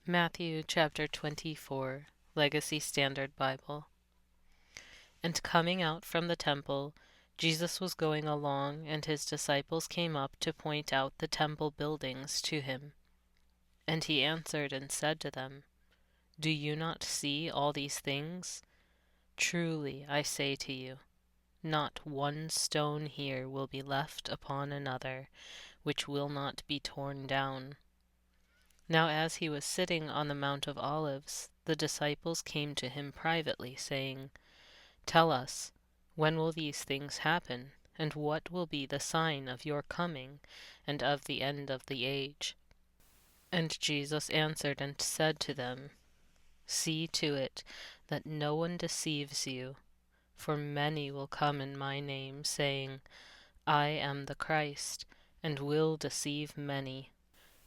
Matthew chapter 24, Legacy Standard Bible. And coming out from the temple, Jesus was going along, and his disciples came up to point out the temple buildings to him. And he answered and said to them, Do you not see all these things? Truly I say to you, not one stone here will be left upon another, which will not be torn down. Now as he was sitting on the Mount of Olives, the disciples came to him privately, saying, Tell us, when will these things happen, and what will be the sign of your coming, and of the end of the age? And Jesus answered and said to them, See to it that no one deceives you, for many will come in my name, saying, I am the Christ, and will deceive many.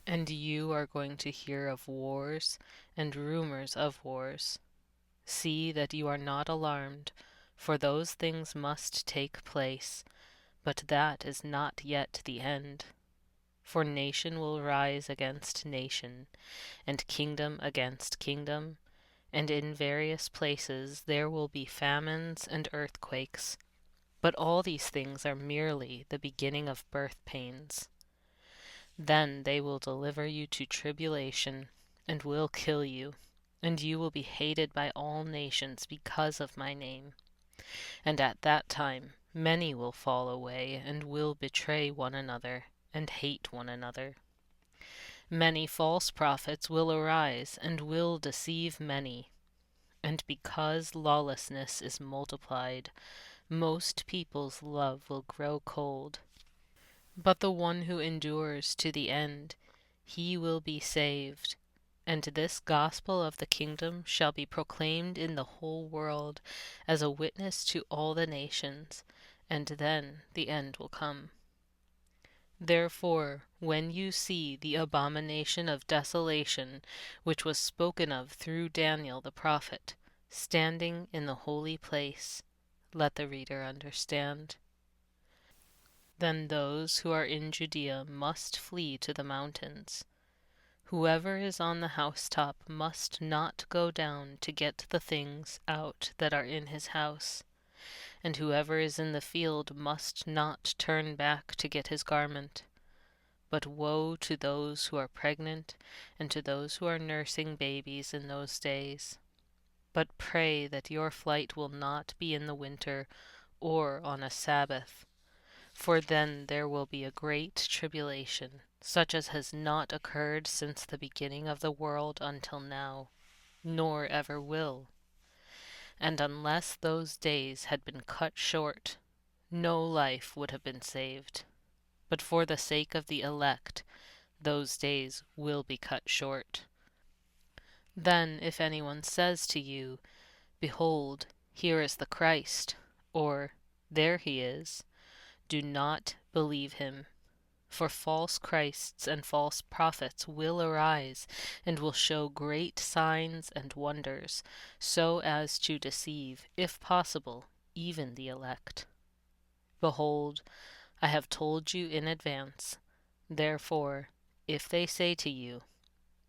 And you are going to hear of wars and rumors of wars. See that you are not alarmed, for those things must take place, but that is not yet the end. For nation will rise against nation, and kingdom against kingdom, and in various places there will be famines and earthquakes. But all these things are merely the beginning of birth pains. Then they will deliver you to tribulation, and will kill you, and you will be hated by all nations because of my name. And at that time many will fall away, and will betray one another, and hate one another. Many false prophets will arise, and will deceive many. And because lawlessness is multiplied, most people's love will grow cold. But the one who endures to the end, he will be saved. And this gospel of the kingdom shall be proclaimed in the whole world as a witness to all the nations, and then the end will come. Therefore, when you see the abomination of desolation, which was spoken of through Daniel the prophet, standing in the holy place, let the reader understand. Then those who are in Judea must flee to the mountains. Whoever is on the housetop must not go down to get the things out that are in his house. And whoever is in the field must not turn back to get his garment. But woe to those who are pregnant, and to those who are nursing babies in those days. But pray that your flight will not be in the winter, or on a Sabbath. For then there will be a great tribulation, such as has not occurred since the beginning of the world until now, nor ever will. And unless those days had been cut short, no life would have been saved. But for the sake of the elect, those days will be cut short. Then if anyone says to you, Behold, here is the Christ, or there he is, do not believe him. For false Christs and false prophets will arise, and will show great signs and wonders, so as to deceive, if possible, even the elect. Behold, I have told you in advance. Therefore, if they say to you,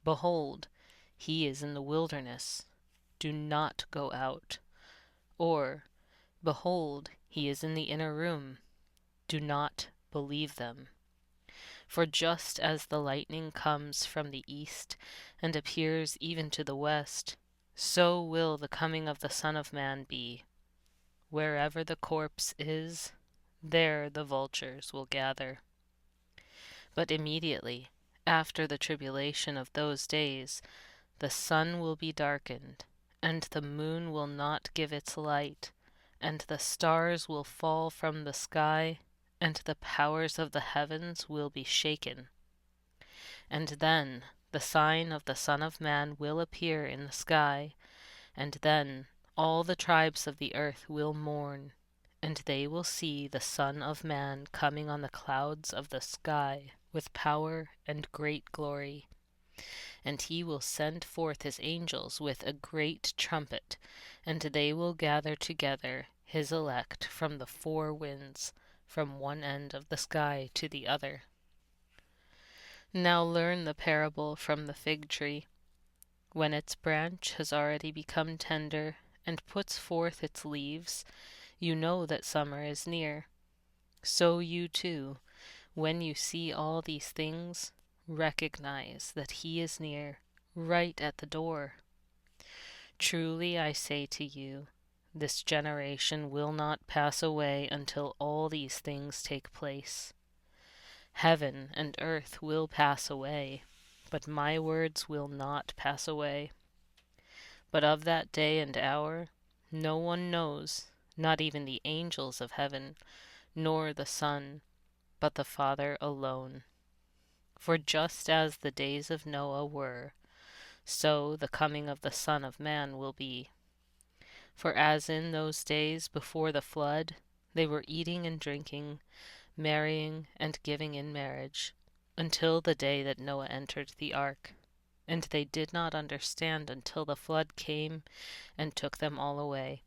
Behold, he is in the wilderness, do not go out. Or, Behold, he is in the inner room, do not believe them. For just as the lightning comes from the east, and appears even to the west, so will the coming of the Son of Man be. Wherever the corpse is, there the vultures will gather. But immediately, after the tribulation of those days, the sun will be darkened, and the moon will not give its light, and the stars will fall from the sky, and the powers of the heavens will be shaken. And then the sign of the Son of Man will appear in the sky, and then all the tribes of the earth will mourn, and they will see the Son of Man coming on the clouds of the sky with power and great glory. And he will send forth his angels with a great trumpet, and they will gather together his elect from the four winds, from one end of the sky to the other. Now learn the parable from the fig tree. When its branch has already become tender and puts forth its leaves, you know that summer is near. So you too, when you see all these things, recognize that he is near, right at the door. Truly I say to you, this generation will not pass away until all these things take place. Heaven and earth will pass away, but my words will not pass away. But of that day and hour no one knows, not even the angels of heaven, nor the Son, but the Father alone. For just as the days of Noah were, so the coming of the Son of Man will be. For as in those days before the flood, they were eating and drinking, marrying and giving in marriage, until the day that Noah entered the ark. And they did not understand until the flood came and took them all away.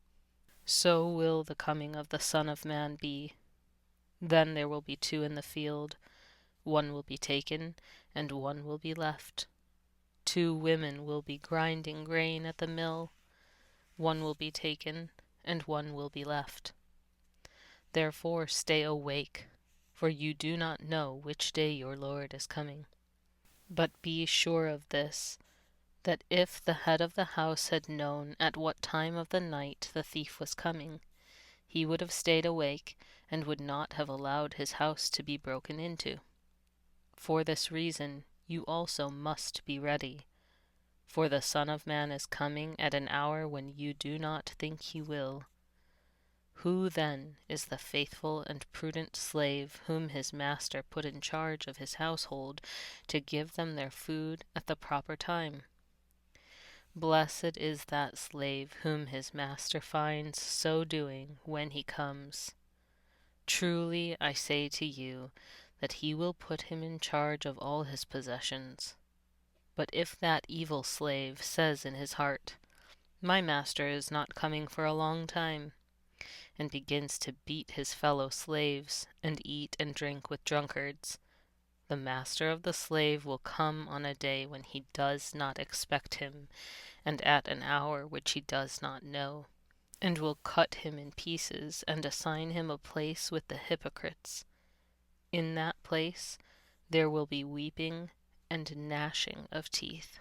So will the coming of the Son of Man be. Then there will be two in the field, one will be taken, and one will be left. Two women will be grinding grain at the mill, one will be taken, and one will be left. Therefore stay awake, for you do not know which day your Lord is coming. But be sure of this, that if the head of the house had known at what time of the night the thief was coming, he would have stayed awake and would not have allowed his house to be broken into. For this reason you also must be ready, for the Son of Man is coming at an hour when you do not think he will. Who then is the faithful and prudent slave whom his master put in charge of his household to give them their food at the proper time? Blessed is that slave whom his master finds so doing when he comes. Truly I say to you that he will put him in charge of all his possessions. But if that evil slave says in his heart, "My master is not coming for a long time," and begins to beat his fellow slaves and eat and drink with drunkards, the master of the slave will come on a day when he does not expect him, and at an hour which he does not know, and will cut him in pieces and assign him a place with the hypocrites. In that place there will be weeping and gnashing of teeth.